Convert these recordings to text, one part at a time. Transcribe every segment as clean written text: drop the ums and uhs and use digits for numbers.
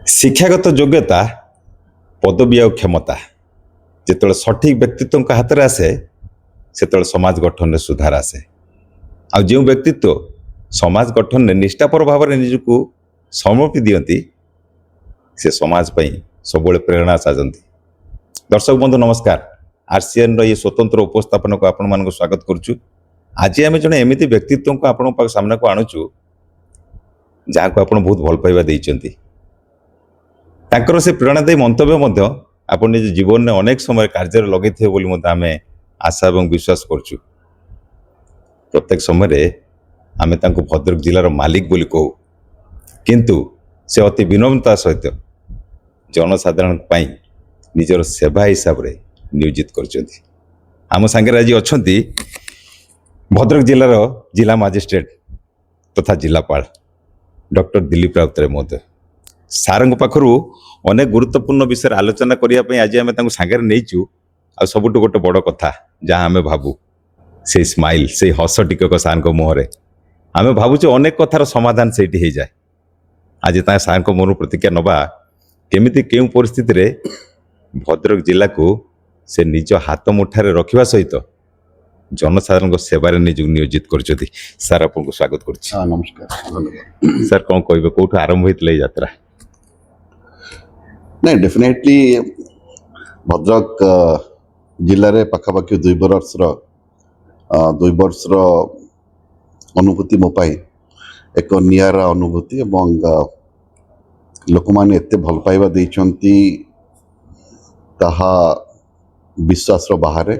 ଶିକ୍ଷାଗତ ଯୋଗ୍ୟତା ପଦବୀ ଆଉ କ୍ଷମତା ଯେତେବେଳେ ସଠିକ୍ ବ୍ୟକ୍ତିତ୍ୱଙ୍କ ହାତରେ ଆସେ ସେତେବେଳେ ସମାଜ ଗଠନରେ ସୁଧାର ଆସେ। ଆଉ ଯେଉଁ ବ୍ୟକ୍ତିତ୍ୱ ସମାଜ ଗଠନରେ ନିଷ୍ଠାପର ଭାବରେ ନିଜକୁ ସମର୍ପି ଦିଅନ୍ତି ସେ ସମାଜ ପାଇଁ ସବୁବେଳେ ପ୍ରେରଣା ସାଜନ୍ତି। ଦର୍ଶକ ବନ୍ଧୁ ନମସ୍କାର। ଆର୍ସିଏନ୍ର ଏ ସ୍ୱତନ୍ତ୍ର ଉପସ୍ଥାପନକୁ ଆପଣମାନଙ୍କୁ ସ୍ୱାଗତ କରୁଛୁ। ଆଜି ଆମେ ଜଣେ ଏମିତି ବ୍ୟକ୍ତିତ୍ୱଙ୍କୁ ଆପଣଙ୍କ ପାଖ ସାମ୍ନାକୁ ଆଣୁଛୁ ଯାହାକୁ ଆପଣ ବହୁତ ଭଲ ପାଇବା ଦେଇଛନ୍ତି। ତାଙ୍କର ସେ ପ୍ରେରଣାଦାୟୀ ମନ୍ତବ୍ୟ ମଧ୍ୟ ଆପଣ ନିଜ ଜୀବନରେ ଅନେକ ସମୟ କାର୍ଯ୍ୟରେ ଲଗେଇଥିବେ ବୋଲି ମଧ୍ୟ ଆମେ ଆଶା ଏବଂ ବିଶ୍ୱାସ କରୁଛୁ। ପ୍ରତ୍ୟେକ ସମୟରେ ଆମେ ତାଙ୍କୁ ଭଦ୍ରକ ଜିଲ୍ଲାର ମାଲିକ ବୋଲି କହୁ, କିନ୍ତୁ ସେ ଅତି ବିନମ୍ରତା ସହିତ ଜନସାଧାରଣଙ୍କ ପାଇଁ ନିଜର ସେବା ହିସାବରେ ନିୟୋଜିତ କରିଛନ୍ତି। ଆମ ସାଙ୍ଗରେ ଆଜି ଅଛନ୍ତି ଭଦ୍ରକ ଜିଲ୍ଲାର ଜିଲ୍ଲା ମାଜିଷ୍ଟ୍ରେଟ ତଥା ଜିଲ୍ଲାପାଳ ଡକ୍ଟର ଦିଲ୍ଲୀପ ରାଉତରାୟ ମହୋଦୟ। ସାର୍ଙ୍କ ପାଖରୁ ଅନେକ ଗୁରୁତ୍ୱପୂର୍ଣ୍ଣ ବିଷୟରେ ଆଲୋଚନା କରିବା ପାଇଁ ଆଜି ଆମେ ତାଙ୍କୁ ସାଙ୍ଗରେ ନେଇଛୁ। ଆଉ ସବୁଠୁ ଗୋଟେ ବଡ଼ କଥା ଯାହା ଆମେ ଭାବୁ, ସେଇ ସ୍ମାଇଲ୍, ସେଇ ହସ ଟିକକ ସାର୍ଙ୍କ ମୁହଁରେ ଆମେ ଭାବୁଛୁ ଅନେକ କଥାର ସମାଧାନ ସେଇଠି ହେଇଯାଏ। ଆଜି ତାଙ୍କ ସାର୍ଙ୍କ ମୁହଁରୁ ପ୍ରତିକ୍ରିୟା ନେବା କେମିତି କେଉଁ ପରିସ୍ଥିତିରେ ଭଦ୍ରକ ଜିଲ୍ଲାକୁ ସେ ନିଜ ହାତ ମୁଠାରେ ରଖିବା ସହିତ ଜନସାଧାରଣଙ୍କ ସେବାରେ ନିଜକୁ ନିୟୋଜିତ କରିଛନ୍ତି। ସାର୍ ଆପଣଙ୍କୁ ସ୍ୱାଗତ କରୁଛି। ନମସ୍କାର। ସାର୍ କ'ଣ କହିବେ, କୋଉଠୁ ଆରମ୍ଭ ହେଇଥିଲା ଏଇ ଯାତ୍ରା? ନାଇଁ, ଡେଫିନେଟଲି ଭଦ୍ରକ ଜିଲ୍ଲାରେ ପାଖାପାଖି 2 ବର୍ଷର ଅନୁଭୂତି ମୋ ପାଇଁ ଏକ ନିଆରା ଅନୁଭୂତି ଏବଂ ଲୋକମାନେ ଏତେ ଭଲ ପାଇବା ଦେଇଛନ୍ତି ତାହା ବିଶ୍ୱାସର ବାହାରେ।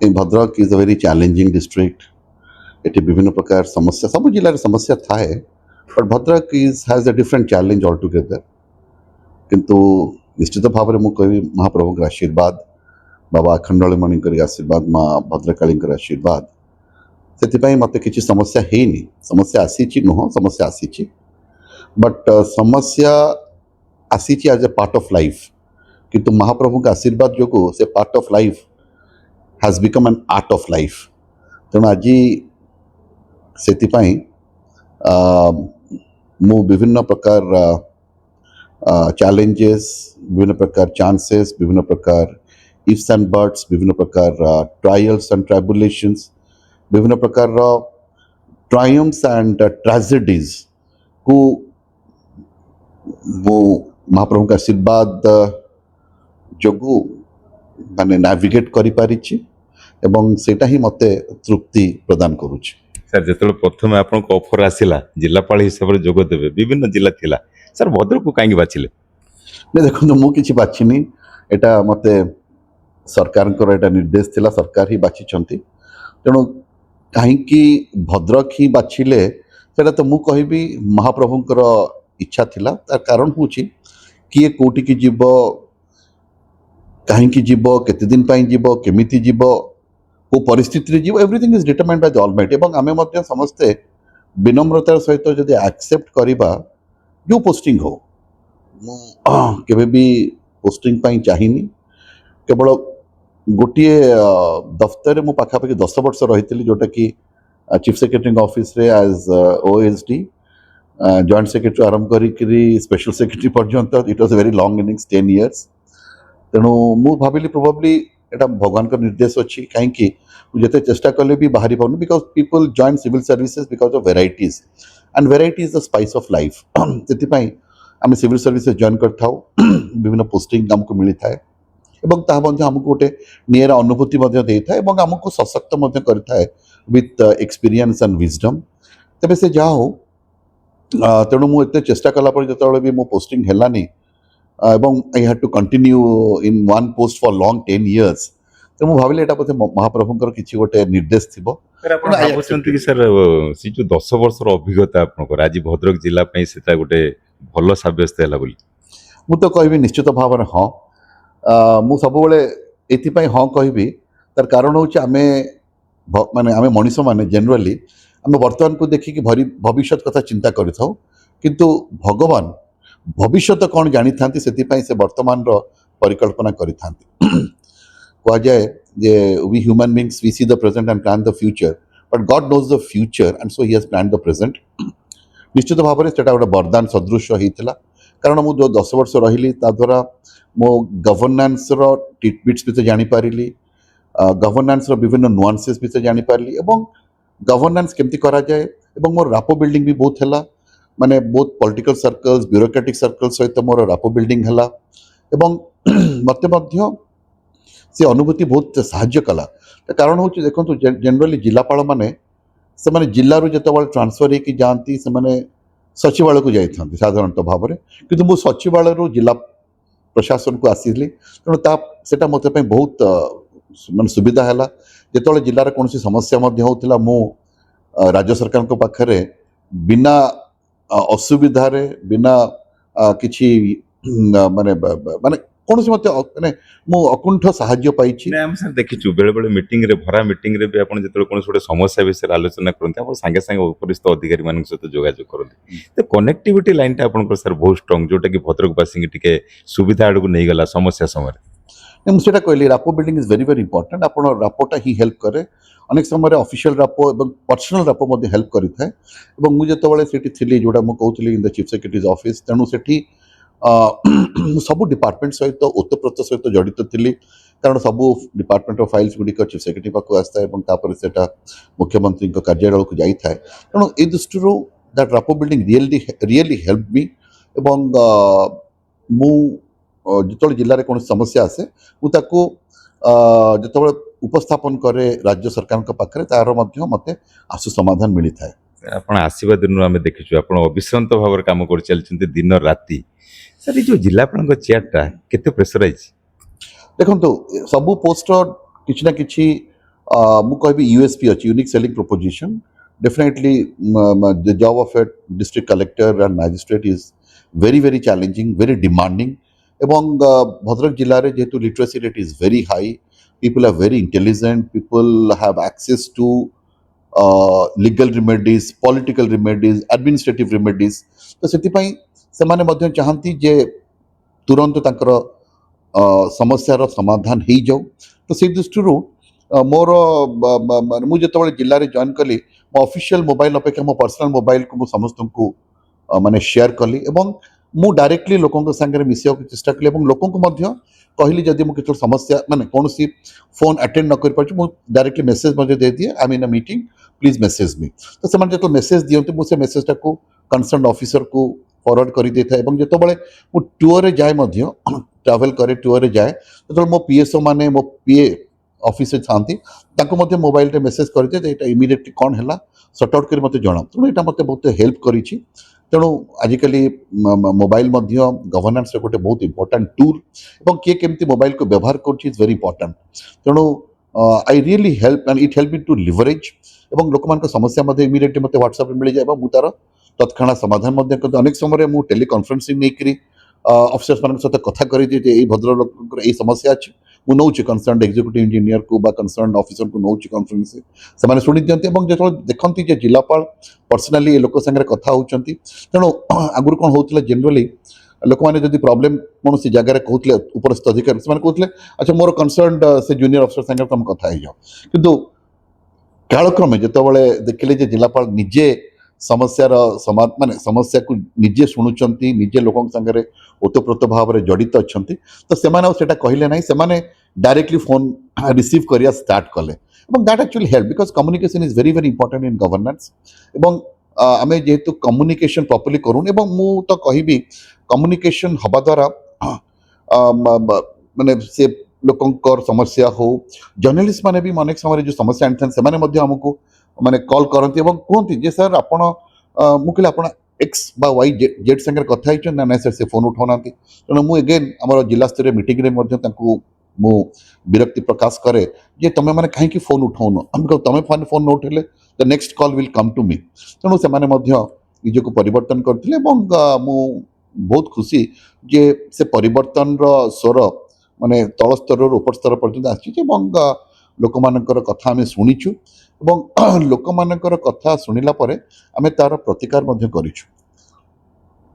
ଏ Bhadrak is a very challenging district. ଏଠି ବିଭିନ୍ନ ପ୍ରକାର ସମସ୍ୟା, ସବୁ ଜିଲ୍ଲାରେ ସମସ୍ୟା ଥାଏ, but Bhadrak has a different challenge all together. କିନ୍ତୁ ନିଶ୍ଚିତ ଭାବରେ ମୁଁ କହିବି ମହାପ୍ରଭୁଙ୍କର ଆଶୀର୍ବାଦ, ବାବା ଆଖଣ୍ଡଳମଣିଙ୍କର ଆଶୀର୍ବାଦ, ମା ଭଦ୍ରକାଳୀଙ୍କର ଆଶୀର୍ବାଦ, ସେଥିପାଇଁ ମୋତେ କିଛି ସମସ୍ୟା ହେଇନି। ସମସ୍ୟା ଆସିଛି ନୁହଁ, ସମସ୍ୟା ଆସିଛି, ବଟ୍ ସମସ୍ୟା ଆସିଛି as a part of life. କିନ୍ତୁ ମହାପ୍ରଭୁଙ୍କ ଆଶୀର୍ବାଦ ଯୋଗୁଁ ସେ part of life has become an art of life. ତେଣୁ ଆଜି ସେଥିପାଇଁ ମୁଁ ବିଭିନ୍ନ ପ୍ରକାର ଚ୍ୟାଲେଞ୍ଜେସ୍, ବିଭିନ୍ନ ପ୍ରକାର ଚାନ୍ସେସ୍, ବିଭିନ୍ନ ପ୍ରକାର ଇଫ୍ସ ଆଣ୍ଡ ବଟ୍ସ, ବିଭିନ୍ନ ପ୍ରକାର ଟ୍ରାଏଲ୍ସ ଆଣ୍ଡ ଟ୍ରାବୁଲେସନ୍ସ, ବିଭିନ୍ନ ପ୍ରକାରର ଟ୍ରାୟମ୍ଫସ୍ ଆଣ୍ଡ ଟ୍ରାଜେଡିଜ୍ କୁ ମୁଁ ମହାପ୍ରଭୁଙ୍କ ଆଶୀର୍ବାଦ ଯୋଗୁଁ ମାନେ ନାଭିଗେଟ୍ କରିପାରିଛି ଏବଂ ସେଇଟା ହିଁ ମୋତେ ତୃପ୍ତି ପ୍ରଦାନ କରୁଛି। ସାର୍, ଯେତେବେଳେ ପ୍ରଥମେ ଆପଣଙ୍କ ଅଫର ଆସିଲା ଜିଲ୍ଲାପାଳ ହିସାବରେ ଯୋଗ ଦେବେ, ବିଭିନ୍ନ ଜିଲ୍ଲା ଥିଲା, ସାର୍ ଭଦ୍ରକକୁ କାହିଁକି ବାଛିଲେ? ଦେଖନ୍ତୁ, ମୁଁ କିଛି ବାଛିନି, ଏଇଟା ମୋତେ ସରକାରଙ୍କର ଏଇଟା ନିର୍ଦ୍ଦେଶ ଥିଲା, ସରକାର ହିଁ ବାଛିଛନ୍ତି। ତେଣୁ କାହିଁକି ଭଦ୍ରକ ହିଁ ବାଛିଲେ ସେଇଟା ତ ମୁଁ କହିବି ମହାପ୍ରଭୁଙ୍କର ଇଚ୍ଛା ଥିଲା। ତାର କାରଣ ହେଉଛି କିଏ କେଉଁଠିକି ଯିବ, କାହିଁକି ଯିବ, କେତେ ଦିନ ପାଇଁ ଯିବ, କେମିତି ଯିବ, କେଉଁ ପରିସ୍ଥିତିରେ ଯିବ, ଏଭ୍ରିଥିଙ୍ଗ ଇଜ୍ ଡିଟରମାଇଣ୍ଡ ବାଇ ଦ ଅଲମାଇଟି। ଏବଂ ଆମେ ମଧ୍ୟ ସମସ୍ତେ ବିନମ୍ରତାର ସହିତ ଯଦି ଆକ୍ସେପ୍ଟ କରିବା ଯେଉଁ ପୋଷ୍ଟିଂ ହଉ, ମୁଁ କେବେ ବି ପୋଷ୍ଟିଂ ପାଇଁ ଚାହିଁନି। କେବଳ ଗୋଟିଏ ଦଫତରରେ ମୁଁ ପାଖାପାଖି 10 ବର୍ଷ ରହିଥିଲି, ଯେଉଁଟାକି ଚିଫ୍ ସେକ୍ରେଟାରୀଙ୍କ ଅଫିସରେ ଆଜ୍ OSD, ଜଏଣ୍ଟ ସେକ୍ରେଟାରୀ ଆରମ୍ଭ କରିକିରି ସ୍ପେଶାଲ ସେକ୍ରେଟାରୀ ପର୍ଯ୍ୟନ୍ତ। It was A very long innings, 10 years। ତେଣୁ ମୁଁ ଭାବିଲି ପ୍ରୋବାବ୍ଲି ଏଇଟା ଭଗବାନଙ୍କ ନିର୍ଦ୍ଦେଶ ଅଛି। କାହିଁକି ମୁଁ ଯେତେ ଚେଷ୍ଟା କଲେ ବି ବାହାରି ପାରୁନି, because people join civil services because of varieties, and variety is the spice of life. ସେଥିପାଇଁ ଆମେ ସିଭିଲ୍ ସର୍ଭିସେସ୍ ଜଏନ୍ କରିଥାଉ, ବିଭିନ୍ନ ପୋଷ୍ଟିଂ ଆମକୁ ମିଳିଥାଏ ଏବଂ ତାହା ମଧ୍ୟ ଆମକୁ ଗୋଟେ ନିଆରା ଅନୁଭୂତି ମଧ୍ୟ ଦେଇଥାଏ ଏବଂ ଆମକୁ ସଶକ୍ତ ମଧ୍ୟ କରିଥାଏ ୱିଥ୍ ଏକ୍ସପିରିଏନ୍ସ ଆଣ୍ଡ ୱିଜଡମ୍। ତେବେ ସେ ଯାହା ହଉ, ତେଣୁ ମୁଁ ଏତେ ଚେଷ୍ଟା କଲା ପରେ ଯେତେବେଳେ ବି ମୋ ପୋଷ୍ଟିଂ ହେଲାନି ଏବଂ I had to continue in one post for long 10 years, ତେଣୁ ମୁଁ ଭାବିଲି ଏଇଟା ବୋଧେ ମହାପ୍ରଭୁଙ୍କର କିଛି ଗୋଟେ ନିର୍ଦ୍ଦେଶ ଥିବ। ଆପଣ ଭାବୁଛନ୍ତି କି ସାର୍ ସେ ଯେଉଁ 10 ବର୍ଷର ଅଭିଜ୍ଞତା ଆପଣଙ୍କର ଆଜି ଭଦ୍ରକ ଜିଲ୍ଲା ପାଇଁ ସେଟା ଗୋଟେ ଭଲ ସାବ୍ୟସ୍ତ ହେଲା ବୋଲି? ମୁଁ ତ କହିବି ନିଶ୍ଚିତ ଭାବରେ ହଁ। ମୁଁ ସବୁବେଳେ ଏଥିପାଇଁ ହଁ କହିବି, ତାର କାରଣ ହେଉଛି ଆମେ ମଣିଷମାନେ ଜେନେରାଲି ଆମେ ବର୍ତ୍ତମାନକୁ ଦେଖିକି ଭବିଷ୍ୟତ କଥା ଚିନ୍ତା କରିଥାଉ, କିନ୍ତୁ ଭଗବାନ ଭବିଷ୍ୟତ କ'ଣ ଜାଣିଥାନ୍ତି, ସେଥିପାଇଁ ସେ ବର୍ତ୍ତମାନର ପରିକଳ୍ପନା କରିଥାନ୍ତି। କୁହାଯାଏ ଯେ we human beings we see the present and plan the future, but God knows the future and so he has plan the present. निश्चित भाव में सेटा गोटे वरदान सदृश होता କାରଣ ମୁଁ ଯେଉଁ 10 ବର୍ଷ ରହିଲି ତା ଦ୍ୱାରା ମୋ ଗଭର୍ଣ୍ଣାନ୍ସର ଟିଟବିଟ୍ସ ବିଷୟରେ ଜାଣିପାରିଲି, ଗଭର୍ଣ୍ଣାନ୍ସର ବିଭିନ୍ନ ନୁଆନ୍ସେସ୍ ବିଷୟରେ ଜାଣିପାରିଲି ଏବଂ ଗଭର୍ଣ୍ଣାନ୍ସ କେମିତି କରାଯାଏ। ଏବଂ ମୋର ରାପୋ ବିଲ୍ଡିଂ ବି ବହୁତ ହେଲା, ମାନେ ବହୁତ ପଲିଟିକାଲ ସର୍କଲ୍ସ ବ୍ୟୁରୋକ୍ରାଟିକ୍ ସର୍କଲ୍ ସହିତ ମୋର ରାପୋ ବିଲ୍ଡିଂ ହେଲା ଏବଂ ମୋତେ ମଧ୍ୟ ସେ ଅନୁଭୂତି ବହୁତ ସାହାଯ୍ୟ କଲା। ତା କାରଣ ହେଉଛି ଦେଖନ୍ତୁ ଜେନେରାଲି ଜିଲ୍ଲାପାଳମାନେ ସେମାନେ ଜିଲ୍ଲାରୁ ଯେତେବେଳେ ଟ୍ରାନ୍ସଫର ହେଇକି ଯାଆନ୍ତି ସେମାନେ ସଚିବାଳୟକୁ ଯାଇଥାନ୍ତି ସାଧାରଣତଃ ଭାବରେ, କିନ୍ତୁ ମୁଁ ସଚିବାଳୟରୁ ଜିଲ୍ଲା ପ୍ରଶାସନକୁ ଆସିଲି। ତେଣୁ ସେଟା ମୋତେ ପାଇଁ ବହୁତ ମାନେ ସୁବିଧା ହେଲା। ଯେତେବେଳେ ଜିଲ୍ଲାର କୌଣସି ସମସ୍ୟା ମଧ୍ୟ ହେଉଥିଲା ମୁଁ ରାଜ୍ୟ ସରକାରଙ୍କ ପାଖରେ ବିନା ଅସୁବିଧାରେ ବିନା କିଛି ମାନେ ମାନେ କୌଣସି ମୋତେ ମାନେ ମୁଁ ଅକୁଣ୍ଠ ସାହାଯ୍ୟ ପାଇଛି। ନା ଆମେ ସାର୍ ଦେଖିଛୁ ବେଳେ ବେଳେ ମିଟିଂରେ ଭରା ମିଟିଂରେ ବି ଆପଣ ଯେତେବେଳେ କୌଣସି ଗୋଟେ ସମସ୍ୟା ବିଷୟରେ ଆଲୋଚନା କରନ୍ତି ଆପଣ ସାଙ୍ଗେ ସାଙ୍ଗେ ଉପରିସ୍ଥ ଅଧିକାରୀମାନଙ୍କ ସହିତ ଯୋଗାଯୋଗ କରନ୍ତି। ତ କନେକ୍ଟିଭିଟି ଲାଇନଟା ଆପଣଙ୍କର ସାର୍ ବହୁତ ଷ୍ଟ୍ରଙ୍ଗ, ଯୋଉଟା କି ଭଦ୍ରକବାସୀଙ୍କୁ ଟିକେ ସୁବିଧା ଆଡ଼କୁ ନେଇଗଲା ସମସ୍ୟା ସମୟରେ। ମୁଁ ସେଇଟା କହିଲି rapport building is very very important. ଆପଣ ରାପୋଟା ହିଁ ହେଲ୍ପ କରେ। ଅନେକ ସମୟରେ ଅଫିସିଆଲ ରାପୋ ଏବଂ ପର୍ସନାଲ ରାପୋ ମଧ୍ୟ ହେଲ୍ପ କରିଥାଏ। ଏବଂ ମୁଁ ଯେତେବେଳେ ସେଠି ଥିଲି ଯୋଉଟା ମୁଁ କହୁଥିଲି in the chief secretaries office, ତେଣୁ ସେଠି ମୁଁ ସବୁ ଡିପାର୍ଟମେଣ୍ଟ ସହିତ ଓତପ୍ରୋତ ସହିତ ଜଡ଼ିତ ଥିଲି। କାରଣ ସବୁ ଡିପାର୍ଟମେଣ୍ଟର ଫାଇଲ୍ସ ଗୁଡ଼ିକ ଚିଫ୍ ସେକ୍ରେଟାରୀ ପାଖକୁ ଆସିଥାଏ ଏବଂ ତାପରେ ସେଟା ମୁଖ୍ୟମନ୍ତ୍ରୀଙ୍କ କାର୍ଯ୍ୟାଳୟକୁ ଯାଇଥାଏ। ତେଣୁ ଏଇ ଦୃଷ୍ଟିରୁ ଦ୍ୟାଟ୍ ରାପୋ ବିଲ୍ଡିଂ ରିଏଲି ହେଲ୍ପ ମି। ଏବଂ ମୁଁ ଯେତେବେଳେ ଜିଲ୍ଲାରେ କୌଣସି ସମସ୍ୟା ଆସେ ମୁଁ ତାକୁ ଯେତେବେଳେ ଉପସ୍ଥାପନ କରେ ରାଜ୍ୟ ସରକାରଙ୍କ ପାଖରେ ତାର ମଧ୍ୟ ମୋତେ ଆଶୁ ସମାଧାନ ମିଳିଥାଏ। ଆପଣ ଆସିବା ଦିନରୁ ଆମେ ଦେଖିଛୁ ଆପଣ ଅବିଶ୍ରାନ୍ତ ଭାବରେ କାମ କରିଚାଲିଛନ୍ତି ଦିନ ରାତି। ସାର୍ ଏଇ ଯୋଉ ଜିଲ୍ଲାପାଳଙ୍କ ଚେୟାରଟା କେତେ ପ୍ରେସରାଇଜ? ଦେଖନ୍ତୁ ସବୁ ପୋଷ୍ଟର କିଛି ନା କିଛି ମୁଁ କହିବି ୟୁଏସପି ଅଛି, unique selling proposition. Definitely the job of a district collector and magistrate is very very challenging, very demanding. ଏବଂ ଭଦ୍ରକ ଜିଲ୍ଲାରେ ଯେହେତୁ literacy rate is very high, people are very intelligent, people have access to legal remedies, political remedies, administrative remedies. তো ସେଥିପାଇଁ ସେମାନେ ମଧ୍ୟ ଚାହାନ୍ତି ଯେ ତୁରନ୍ତ ତାଙ୍କର ସମସ୍ୟାର ସମାଧାନ ହେଇଯାଉ। ତ ସେଇ ଦୃଷ୍ଟିରୁ ମୋର ମୁଁ ଯେତେବେଳେ ଜିଲ୍ଲାରେ ଜଏନ୍ କଲି ମୋ ଅଫିସିଆଲ ମୋବାଇଲ ଅପେକ୍ଷା ମୋ ପର୍ସନାଲ ମୋବାଇଲକୁ ମୁଁ ସମସ୍ତଙ୍କୁ ମାନେ ସେୟାର କଲି ଏବଂ ମୁଁ ଡାଇରେକ୍ଟଲି ଲୋକଙ୍କ ସାଙ୍ଗରେ ମିଶିବାକୁ ଚେଷ୍ଟା କଲି ଏବଂ ଲୋକଙ୍କୁ ମଧ୍ୟ କହିଲି ଯଦି ମୁଁ କିଛି ସମସ୍ୟା ମାନେ କୌଣସି ଫୋନ୍ ଆଟେଣ୍ଡ ନ କରିପାରୁଛି ମୁଁ ଡାଇରେକ୍ଟଲି ମେସେଜ ମଧ୍ୟ ଦେଇଦିଏ, ଆଇ ମିନ୍ ଅ ମିଟିଂ ପ୍ଲିଜ୍ ମେସେଜ ମି। ତ ସେମାନେ ଯେତେବେଳେ ମେସେଜ ଦିଅନ୍ତି ମୁଁ ସେ ମେସେଜଟାକୁ କନସର୍ନ ଅଫିସରକୁ ଫରୱାର୍ଡ଼ କରିଦେଇଥାଏ। ଏବଂ ଯେତେବେଳେ ମୁଁ ଟୁରରେ ଯାଏ ମଧ୍ୟ ଟ୍ରାଭେଲ୍ କରେ, ଟୁରରେ ଯାଏ, ଯେତେବେଳେ ମୋ ପିଏସ୍ଓ ମାନେ ମୋ ପିଏ ଅଫିସରେ ଥାନ୍ତି ତାଙ୍କୁ ମଧ୍ୟ ମୋବାଇଲରେ ମେସେଜ କରିଦିଏ ଯେ ଏଇଟା ଇମିଡ଼ିଏଟଲି କ'ଣ ହେଲା ସର୍ଟ ଆଉଟ୍ କରି ମୋତେ ଜଣାଅ। ତେଣୁ ଏଇଟା ମୋତେ ବହୁତ ହେଲ୍ପ କରିଛି। ତେଣୁ ଆଜିକାଲି ମୋବାଇଲ ମଧ୍ୟ ଗଭର୍ଣ୍ଣାନ୍ସର ଗୋଟେ ବହୁତ ଇମ୍ପୋର୍ଟାଣ୍ଟ ଟୁଲ୍ ଏବଂ କିଏ କେମିତି ମୋବାଇଲକୁ ବ୍ୟବହାର କରୁଛି ଇଜ୍ ଭେରି ଇମ୍ପୋର୍ଟାଣ୍ଟ। ତେଣୁ I really help and it help ମି ଟୁ ଲିଭରେଜ୍। ଏବଂ ଲୋକମାନଙ୍କ ସମସ୍ୟା ମଧ୍ୟ ଇମିଡ଼ିଏଟଲି ମୋତେ ହ୍ୱାଟ୍ସଆପ୍ରେ ମିଳିଯାଏ ଏବଂ ମୁଁ ତାର ତତ୍କ୍ଷଣାତ୍ ସମାଧାନ ମଧ୍ୟ କରିଦିଏ। ଅନେକ ସମୟରେ ମୁଁ ଟେଲିକନଫରେନ୍ସିଂ ନେଇକରି ଅଫିସର୍ସମାନଙ୍କ ସହିତ କଥା କରିଦିଏ ଯେ ଏଇ ଭଦ୍ରଲୋକଙ୍କର ଏଇ ସମସ୍ୟା ଅଛି, ମୁଁ ନେଉଛି କନସର୍ନ ଏକ୍ଜିକ୍ୟୁଟିଭ ଇଞ୍ଜିନିୟରକୁ ବା କନସର୍ନ ଅଫିସରକୁ ନେଉଛି କନଫରେନ୍ସ, ସେମାନେ ଶୁଣି ଦିଅନ୍ତି ଏବଂ ଯେତେବେଳେ ଦେଖନ୍ତି ଯେ ଜିଲ୍ଲାପାଳ ପର୍ସନାଲି ଏ ଲୋକ ସାଙ୍ଗରେ କଥା ହେଉଛନ୍ତି। ତେଣୁ ଆଗରୁ କ'ଣ ହେଉଥିଲା ଜେନେରାଲି ଲୋକମାନେ ଯଦି ପ୍ରୋବ୍ଲେମ୍ କୌଣସି ଜାଗାରେ କହୁଥିଲେ ଉପରସ୍ଥ ଅଧିକାରୀ ସେମାନେ କହୁଥିଲେ ଆଚ୍ଛା ମୋର କନସର୍ନ ସେ ଜୁନିୟର ଅଫିସର ସାଙ୍ଗରେ ତମେ କଥା ହେଇଯାଅ। କିନ୍ତୁ କାଳକ୍ରମେ ଯେତେବେଳେ ଦେଖିଲେ ଯେ ଜିଲ୍ଲାପାଳ ନିଜେ ସମସ୍ୟାର ମାନେ ସମସ୍ୟାକୁ ନିଜେ ଶୁଣୁଛନ୍ତି, ନିଜେ ଲୋକଙ୍କ ସାଙ୍ଗରେ ଓତପ୍ରୋତ ଭାବରେ ଜଡ଼ିତ ଅଛନ୍ତି, ତ ସେମାନେ ଆଉ ସେଟା କହିଲେ ନାହିଁ, ସେମାନେ ଡାଇରେକ୍ଟଲି ଫୋନ୍ ରିସିଭ୍ କରିବା ଷ୍ଟାର୍ଟ କଲେ ଏବଂ that actually help because communication is very very important in governance. ଏବଂ ଆମେ ଯେହେତୁ କମ୍ୟୁନିକେସନ୍ ପ୍ରପରଲି କରୁନି ଏବଂ ମୁଁ ତ କହିବି କମ୍ୟୁନିକେସନ୍ ହେବା ଦ୍ୱାରା ମାନେ ସେ ଲୋକଙ୍କର ସମସ୍ୟା ହଉ, ଜର୍ଣ୍ଣାଲିଷ୍ଟ ମାନେ ବି ଅନେକ ସମୟରେ ଯେଉଁ ସମସ୍ୟା ଆଣିଥାନ୍ତି ସେମାନେ ମଧ୍ୟ ଆମକୁ ମାନେ କଲ୍ କରନ୍ତି ଏବଂ କୁହନ୍ତି ଯେ ସାର୍ ଆପଣ ମୁଁ କହିଲି ଆପଣ ଏକ୍ସ ବା ୱାଇ ଜେଡ୍ ସାଙ୍ଗରେ କଥା ହେଇଛନ୍ତି ନା ନାଇଁ ସାର୍ ସେ ଫୋନ୍ ଉଠାଉନାହାନ୍ତି। ତେଣୁ ମୁଁ ଏଗେନ୍ ଆମର ଜିଲ୍ଲା ସ୍ତରୀୟ ମିଟିଂରେ ମଧ୍ୟ ତାଙ୍କୁ ମୁଁ ବିରକ୍ତି ପ୍ରକାଶ କରେ ଯେ ତମେମାନେ କାହିଁକି ଫୋନ୍ ଉଠାଉନ, ତମେ ଫୋନ୍ ନ ଉଠାଇଲେ the next call will come to ମି। ତେଣୁ ସେମାନେ ମଧ୍ୟ ନିଜକୁ ପରିବର୍ତ୍ତନ କରିଥିଲେ ଏବଂ ମୁଁ ବହୁତ ଖୁସି ଯେ ସେ ପରିବର୍ତ୍ତନର ସ୍ୱର ମାନେ ତଳ ସ୍ତରରୁ ଉପର ସ୍ତର ପର୍ଯ୍ୟନ୍ତ ଆସିଛି ଏବଂ ଲୋକମାନଙ୍କର କଥା ଆମେ ଶୁଣିଛୁ ଏବଂ ଲୋକମାନଙ୍କର କଥା ଶୁଣିଲା ପରେ ଆମେ ତାର ପ୍ରତିକାର ମଧ୍ୟ କରିଛୁ।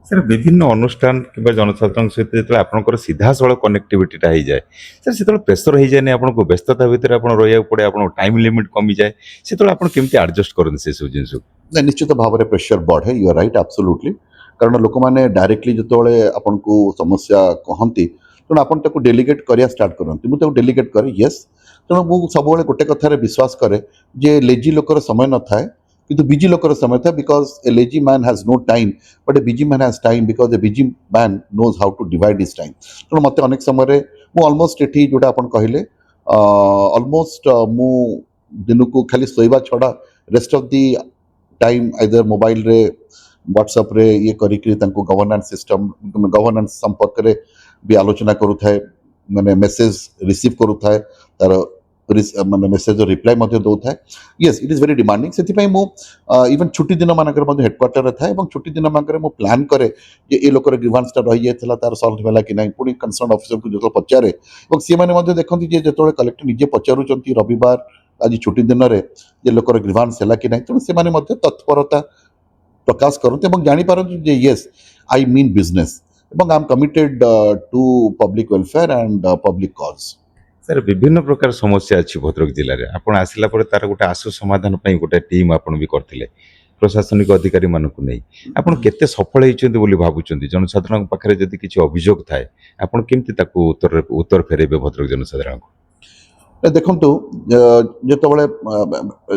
ସାର୍ ବିଭିନ୍ନ ଅନୁଷ୍ଠାନ କିମ୍ବା ଜନସାଧାରଣଙ୍କ ସହିତ ଯେତେବେଳେ ଆପଣଙ୍କର ସିଧାସଳଖ କନେକ୍ଟିଭିଟିଟା ହେଇଯାଏ ସାର୍ ସେତେବେଳେ ପ୍ରେସର ହେଇଯାଏନି ଆପଣଙ୍କୁ, ବ୍ୟସ୍ତତା ଭିତରେ ଆପଣ ରହିବାକୁ ପଡ଼େ, ଆପଣଙ୍କ ଟାଇମ୍ ଲିମିଟ୍ କମିଯାଏ, ସେତେବେଳେ ଆପଣ କେମିତି ଆଡ଼ଜଷ୍ଟ କରନ୍ତି ସେସବୁ ଜିନିଷକୁ? ନା ନିଶ୍ଚିତ ଭାବରେ ପ୍ରେସର ବଢ଼େ, ୟୁ ଆର୍ ରାଇଟ୍, ଆବସୋଲ୍ୟୁଟଲି। କାରଣ ଲୋକମାନେ ଡାଇରେକ୍ଟଲି ଯେତେବେଳେ ଆପଣଙ୍କୁ ସମସ୍ୟା କହନ୍ତି ତେଣୁ ଆପଣ ତାକୁ ଡେଲିଗେଟ୍ କରିବା ଷ୍ଟାର୍ଟ କରନ୍ତି। ମୁଁ ତାକୁ ଡେଲିଗେଟ୍ କରେ ୟେସ୍। ତେଣୁ ମୁଁ ସବୁବେଳେ ଗୋଟେ କଥାରେ ବିଶ୍ୱାସ କରେ ଯେ ଲେଜି ଲୋକର ସମୟ ନଥାଏ କିନ୍ତୁ ବିଜି ଲୋକର ସମୟ ଥାଏ, because A lazy man has no time but A busy man has time because A busy man nose how to divide his time. ତେଣୁ ମୋତେ ଅନେକ ସମୟରେ ମୁଁ ଅଲମୋଷ୍ଟ ଏଠି ଯେଉଁଟା ଆପଣ କହିଲେ ଅଲମୋଷ୍ଟ ମୁଁ ଦିନକୁ ଖାଲି ଶୋଇବା ଛଡ଼ା rest of the time either mobile रे व्हाट्सएप रे ये करिकरी तांको गवर्नेंस सिस्टम गवर्नेंस संपर्क रे भी आलोचना करूथाए, माने मेसेज रिसीव करूथाए, तार माने मेसेज रिप्लाई मध्ये दउथाए। Yes it is very demanding. सेति पई मु इवन छुट्टी दिन मानकर मध्ये हेडक्वार्टर रे थाए एवं छुट्टी दिन मानकर मु प्लान करे जे ए लोकर ग्रीवांस टा रहि जायथला तार सॉल्व भेला कि नाही, पुणी कंसर्न ऑफिसर को जतो पचारे एवं सी माने मध्ये देखंती जे जेतोळे कलेक्टर निजे पचारुचंती रविवार आज छुट्टी दिन रे जे लोकर ग्रीवांस हैला कि नाही, तेणु से माने मध्ये तत्परता प्रकाश करते এবং জানিপারନ୍ତି যে ইয়েস আই মিন বিজনেস এবং I am committed to public welfare and public cause. Sir ବିଭିନ୍ନ ପ୍ରକାର ସମସ୍ୟା ଅଛି ଭଦ୍ରକ ଜିଲ୍ଲାରେ। ଆପଣ ଆସିଲା ପରେ ତାର ଗୋଟେ ଆଶୁ ସମାଧାନ ପାଇଁ ଗୋଟେ ଟିମ୍ ଆପଣ ବି କରିଥିଲେ ପ୍ରଶାସନିକ ଅଧିକାରୀମାନଙ୍କୁ ନେଇ। ଆପଣ କେତେ ସଫଳ ହେଇଛନ୍ତି ବୋଲି ଭାବୁଛନ୍ତି? ଜନସାଧାରଣଙ୍କ ପାଖରେ ଯଦି କିଛି ଅଭିଯୋଗ ଥାଏ ଆପଣ କେମିତି ତାକୁ ଉତ୍ତର ଫେରାଇବେ ଭଦ୍ରକ ଜନସାଧାରଣଙ୍କୁ? ଦେଖନ୍ତୁ ଯେତେବେଳେ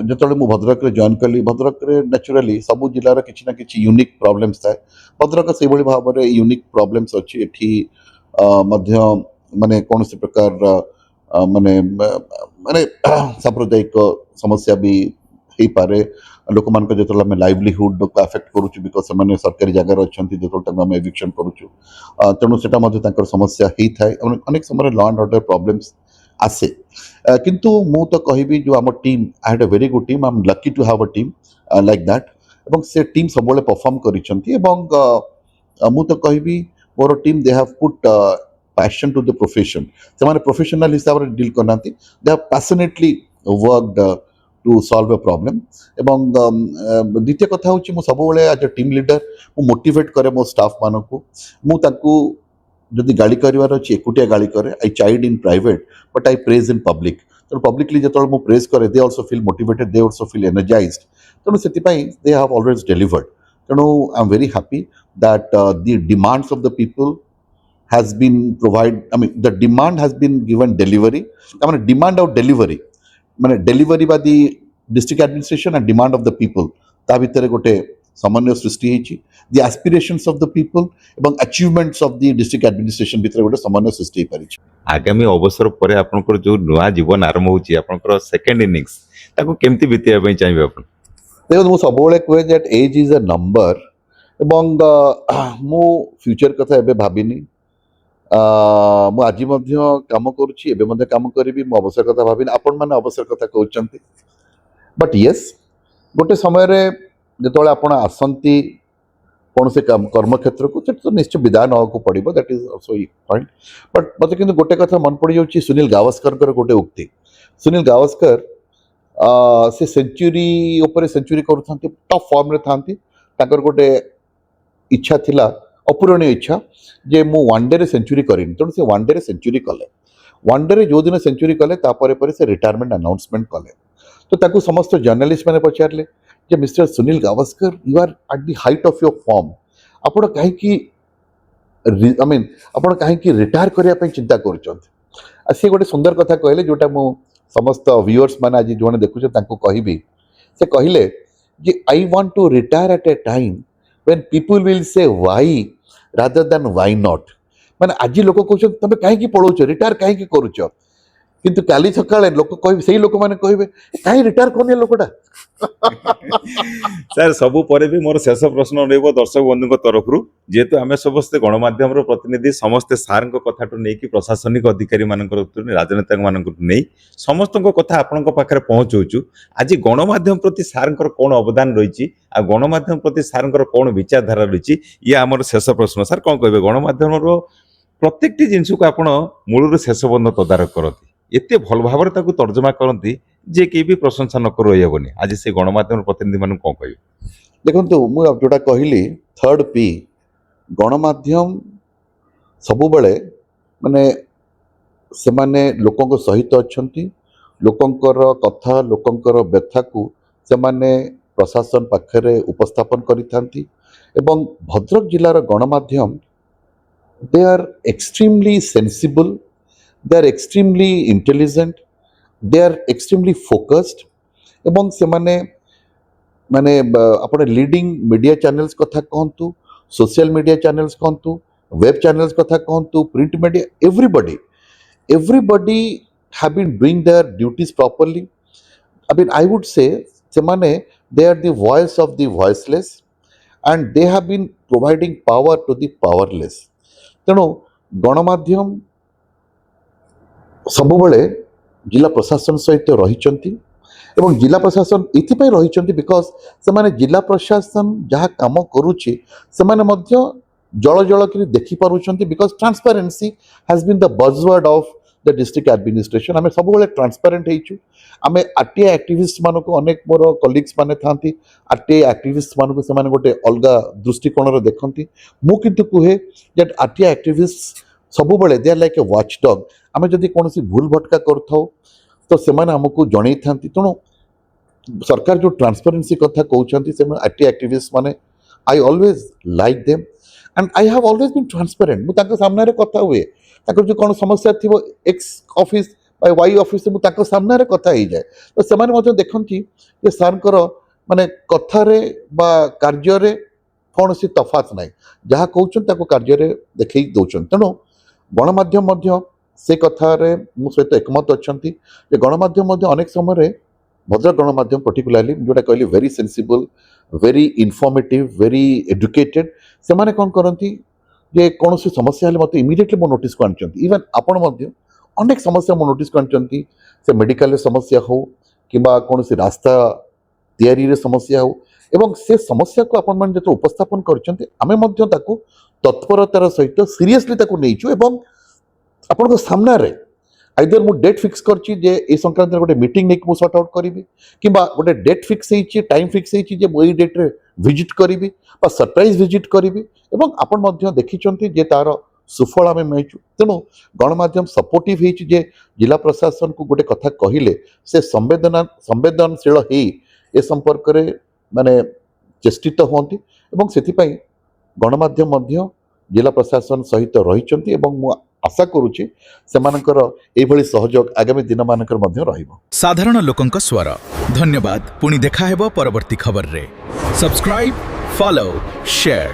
ଯେତେବେଳେ ମୁଁ ଭଦ୍ରକରେ ଜଏନ୍ କଲି, ଭଦ୍ରକରେ ନ୍ୟାଚୁରାଲି ସବୁ ଜିଲ୍ଲାର କିଛି ନା କିଛି ୟୁନିକ୍ ପ୍ରୋବ୍ଲେମ୍ସ ଥାଏ। ଭଦ୍ରକ ସେଇଭଳି ଭାବରେ ୟୁନିକ୍ ପ୍ରୋବ୍ଲେମ୍ସ ଅଛି। ଏଠି ମଧ୍ୟ ମାନେ କୌଣସି ପ୍ରକାରର ମାନେ ମାନେ ସାମ୍ପ୍ରଦାୟିକ ସମସ୍ୟା ବି ହେଇପାରେ। ଲୋକମାନଙ୍କ ଯେତେବେଳେ ଆମେ ଲାଇଭଲିହୁଡକୁ ଆଫେକ୍ଟ କରୁଛୁ ବିକଜ ସେମାନେ ସରକାରୀ ଜାଗାରେ ଅଛନ୍ତି, ଯେତେବେଳେ ତାଙ୍କୁ ଆମେ ଏଭିକ୍ସନ୍ କରୁଛୁ ତେଣୁ ସେଟା ମଧ୍ୟ ତାଙ୍କର ସମସ୍ୟା ହେଇଥାଏ। ଅନେକ ସମୟରେ ଲ ଆଣ୍ଡ ଅର୍ଡର ପ୍ରୋବ୍ଲେମ୍ସ आसे किंतु मु तो कहबी जो आम team I had a very good team, I am lucky to have a team like that एवं से टीम सब परफॉर्म करिसेंती एवं मु तो कहबी मोर team they have put passion to the profession. से माने प्रोफेशनल हिसाब रे डील करनाती, दे हैव पैशनेटली वर्कड टू सॉल्व अ प्रॉब्लम। एवं द्वितीय कथा होची मु सब बेले एज अ टीम लीडर मु मोटिवेट करे मो स्टाफ मानकू। मु ताकू जदि गाड़ी करार अच्छी एकुटिया गाड़ी करे I chide in private but I praise in public. तेणु पब्लिकली जो मु प्रेज करे they also feel motivated, they also feel energised. तेणु से दे हैव ऑलवेज डेलिवर्ड। तेणु I am very happy that the demands of the people has been provide, I mean the demand has been given delivery. माने demand of delivery माने delivery बा the district administration and demand of the people ता भितर गोटे समन्वय सृष्टि होती। दि aspirations of the people एवं achievements of the district administration भितर गोटे समन्वय सृष्टि हो पारिछ। आगामी अवसर पर आपनकर जो नुआ जीवन आरंभ होची आपनकर सेकंड इनिंग्स ताको केमती बितेया पई चाहिबे आपण? देखो मु सबले कहे that age is a number एवं मु फ्यूचर कथा एबे भाबिनी। मु आज मध्य काम करूची, एबे मध्य काम करिवि, मु अवसर कथा भाबिनी। आपण माने अवसर कथा कहउचंती बट यस गोटे समय रे जेतोळे आपण आसंती कौन से कर्म क्षेत्र को तो निश्चय विदाय ना को पड़ो, that is also point. But मत कि गोटे कथा मन पड़ जाऊँ सुनील गावस्कर गोटे उक्ति। सुनील गावस्कर से सेंचुरी ऊपर सेंचुरी करूँ टॉप फॉर्म रे था गोटे इच्छा थिला, अपूरणीय इच्छा जे मु वनडे रे सेंचुरी करिन। तेणु से वनडे रे सेंचुरी कले, वनडे रे जो दिन सेंचुरी कले तापर से रिटायरमेंट अनाउंसमेंट कले। तो ताकू समस्त जर्नलिस्ट मैंने पचारे जे mister Sunil Gavaskar you are at the height of your form, आपण कहीं आई मीन आपण कहीं रिटायर करने चिंता कर गोटे सुंदर कथा कहले जोटा मु समस्त व्यूअर्स मैंने आज जो देखुचे कहबी। से कहले जे I want to retire at a time when people will say why rather than why not. माने आज लोक कहते तुम कहीं पलाऊच रिटायर कहीं करुच, किंतु काली सकाळे लोक कह से लोक मैंने कहे कहीं रिटायर करने लोकटा। सर सबु परे भी मोर शेष प्रश्न रहइबो दर्शक बंधु तरफ जेहेतु आम समस्ते गणमाध्यम प्रतिनिधि समस्ते सार कथा नहीं प्रशासनिक अधिकारी मान राजनेता मान नहीं समस्त कथा आपण पाखे पहुँचु। आज गणमाध्यम प्रति सार कौन अवदान रही आ गणमाध्यम प्रति सार कौन विचारधारा रही ये आम शेष प्रश्न। सर कौन कहे गणमाध्यम प्रत्येक जिनस को आप मूल शेष बंध तदारख करती एते भल भाव तर्जमा करती जे कि भी प्रशंसा न कर रही आज से गणमाध्यम प्रतिनिधि मान कौन कह? देखो मुझे जोटा कहली थर्ड पी गणमाध्यम सबु बड़े माने से माने लोकों सहित अच्छा लोकंकर कथा लोकंकर व्यथा को से माने प्रशासन पाखरे उपस्थापन करिथांती ଏବଂ ଭଦ୍ରକ ଜିଲ୍ଲାର ଗଣମାଧ୍ୟମ they are extremely sensible, they are extremely intelligent, they are extremely focused ଏବଂ ସେମାନେ ମାନେ ଆପଣ লিডিং মিডিয়া চ্যানেলস কথা কহন্তু, সোশ্যাল মিডিয়া চ্যানেলস কহন্তু, ওয়েব চ্যানেলস কথা কহন্তু, print media, everybody have been doing their duties properly. I mean, I would say semane they are the voice of the voiceless and they have been providing power to the powerless. ତେଣୁ ଗଣମାଧ୍ୟମ ସବୁବେଳେ ଜିଲ୍ଲା ପ୍ରଶାସନ ସହିତ ରହିଛନ୍ତି ଏବଂ ଜିଲ୍ଲା ପ୍ରଶାସନ ଏଥିପାଇଁ ରହିଛନ୍ତି ବିକଜ ସେମାନେ ଜିଲ୍ଲା ପ୍ରଶାସନ ଯାହା କାମ କରୁଛି ସେମାନେ ମଧ୍ୟ ଜଳ ଜଳ କରି ଦେଖିପାରୁଛନ୍ତି because transparency has been the buzzword of the district administration. ଆମେ ସବୁବେଳେ ଟ୍ରାନ୍ସପାରେଣ୍ଟ ହେଇଛୁ। ଆମେ ଆରଟିଆଇ ଆକ୍ଟିଭିଷ୍ଟ ମାନଙ୍କୁ ଅନେକ ମୋର କଲିଗ୍ସ ମାନେ ଥାନ୍ତି, ଆରଟିଆଇ ଆକ୍ଟିଭିଷ୍ଟ ମାନଙ୍କୁ ସେମାନେ ଗୋଟେ ଅଲଗା ଦୃଷ୍ଟିକୋଣରେ ଦେଖନ୍ତି। ମୁଁ କିନ୍ତୁ କୁହେ ଯେ ଆରଟିଆଇ ଆକ୍ଟିଭିଷ୍ଟ ସବୁବେଳେ ଦେ ଆର୍ ଲାଇକ୍ ଏ ୱାଚ୍ ଡଗ୍। ଆମେ ଯଦି କୌଣସି ଭୁଲ ଭଟକା କରୁଥାଉ ତ ସେମାନେ ଆମକୁ ଜଣେଇଥାନ୍ତି। ତେଣୁ ସରକାର ଯେଉଁ ଟ୍ରାନ୍ସପାରେନ୍ସି କଥା କହୁଛନ୍ତି ସେମାନେ ଆରଟିଆଇ ଆକ୍ଟିଭିଷ୍ଟ ମାନେ I always like them and I have always been transparent. ମୁଁ ତାଙ୍କ ସାମ୍ନାରେ କଥା ହୁଏ, ତାଙ୍କର ଯେଉଁ କ'ଣ ସମସ୍ୟା ଥିବ ଏକ୍ସ ଅଫିସ୍ ବା ୱାଇ ଅଫିସ୍ରେ ମୁଁ ତାଙ୍କ ସାମ୍ନାରେ କଥା ହେଇଯାଏ। ତ ସେମାନେ ମଧ୍ୟ ଦେଖନ୍ତି ଯେ ସାର୍ଙ୍କର ମାନେ କଥାରେ ବା କାର୍ଯ୍ୟରେ କୌଣସି ତଫାତ୍ ନାହିଁ, ଯାହା କହୁଛନ୍ତି ତାକୁ କାର୍ଯ୍ୟରେ ଦେଖେଇ ଦେଉଛନ୍ତି। ତେଣୁ ଗଣମାଧ୍ୟମ ମଧ୍ୟ ସେ କଥାରେ ମୋ ସହିତ ଏକମତ ଅଛନ୍ତି ଯେ ଗଣମାଧ୍ୟମ ମଧ୍ୟ ଅନେକ ସମୟରେ ଭଦ୍ରକ ଗଣମାଧ୍ୟମ ପର୍ଟିକୁଲାରଲି ଯେଉଁଟା କହିଲି ଭେରି ସେନ୍ସିବଲ୍, ଭେରି ଇନଫର୍ମେଟିଭ୍, ଭେରି ଏଡୁକେଟେଡ୍। ସେମାନେ କ'ଣ କରନ୍ତି ଯେ କୌଣସି ସମସ୍ୟା ହେଲେ ମୋତେ ଇମିଡ଼ିଏଟଲି ମୋ ନୋଟିସ୍କୁ ଆଣିଛନ୍ତି। ଇଭେନ୍ ଆପଣ ମଧ୍ୟ ଅନେକ ସମସ୍ୟା ମୋ ନୋଟିସ୍କୁ ଆଣିଛନ୍ତି, ସେ ମେଡ଼ିକାଲରେ ସମସ୍ୟା ହେଉ କିମ୍ବା କୌଣସି ରାସ୍ତା ତିଆରିରେ ସମସ୍ୟା ହେଉ ଏବଂ ସେ ସମସ୍ୟାକୁ ଆପଣମାନେ ଯେତେବେଳେ ଉପସ୍ଥାପନ କରିଛନ୍ତି ଆମେ ମଧ୍ୟ ତାକୁ ତତ୍ପରତାର ସହିତ ସିରିୟସଲି ତାକୁ ନେଇଛୁ ଏବଂ ଆପଣଙ୍କ ସାମ୍ନାରେ ଆଇଦର ମୁଁ ଡେଟ୍ ଫିକ୍ସ କରିଛି ଯେ এই ସଂକ୍ରାନ୍ତରେ ଗୋଟେ ମିଟିଂ ନେଇକି ମୁଁ ସର୍ଟ ଆଉଟ୍ କରିବି କିମ୍ବା ଗୋଟେ ଡେଟ୍ ଫିକ୍ସ ହେଇଛି, ଟାଇମ୍ ଫିକ୍ସ ହେଇଛି ଯେ ମୁଁ ଏଇ ଡେଟ୍ରେ ଭିଜିଟ୍ କରିବି ବା ସରପ୍ରାଇଜ୍ ଭିଜିଟ୍ କରିବି ଏବଂ ଆପଣ ମଧ୍ୟ ଦେଖିଛନ୍ତି ଯେ ତାର ସୁଫଳ ଆମେ ମିଳିଛୁ। ତେଣୁ ଗଣମାଧ୍ୟମ ସପୋର୍ଟିଭ୍ ହେଇଛି ଯେ ଜିଲ୍ଲା ପ୍ରଶାସନକୁ ଗୋଟେ କଥା କହିଲେ ସେ ସମ୍ବେଦନଶୀଳ ହେଇ ଏ ସମ୍ପର୍କରେ ମାନେ ଚେଷ୍ଟିତ ହୁଅନ୍ତି ଏବଂ ସେଥିପାଇଁ ଗଣମାଧ୍ୟମ ମଧ୍ୟ ଜିଲ୍ଲା ପ୍ରଶାସନ ସହିତ ରହିଛନ୍ତି ଏବଂ ମୁଁ ଆଶା କରୁଛି ସେମାନଙ୍କର ଏଇଭଳି ସହଯୋଗ ଆଗାମୀ ଦିନମାନଙ୍କରେ ମଧ୍ୟ ରହିବ। ସାଧାରଣ ଲୋକଙ୍କ ସ୍ୱର। ଧନ୍ୟବାଦ। ପୁଣି ଦେଖା ହେବ ପରବର୍ତ୍ତୀ ଖବରରେ। Subscribe, follow, share.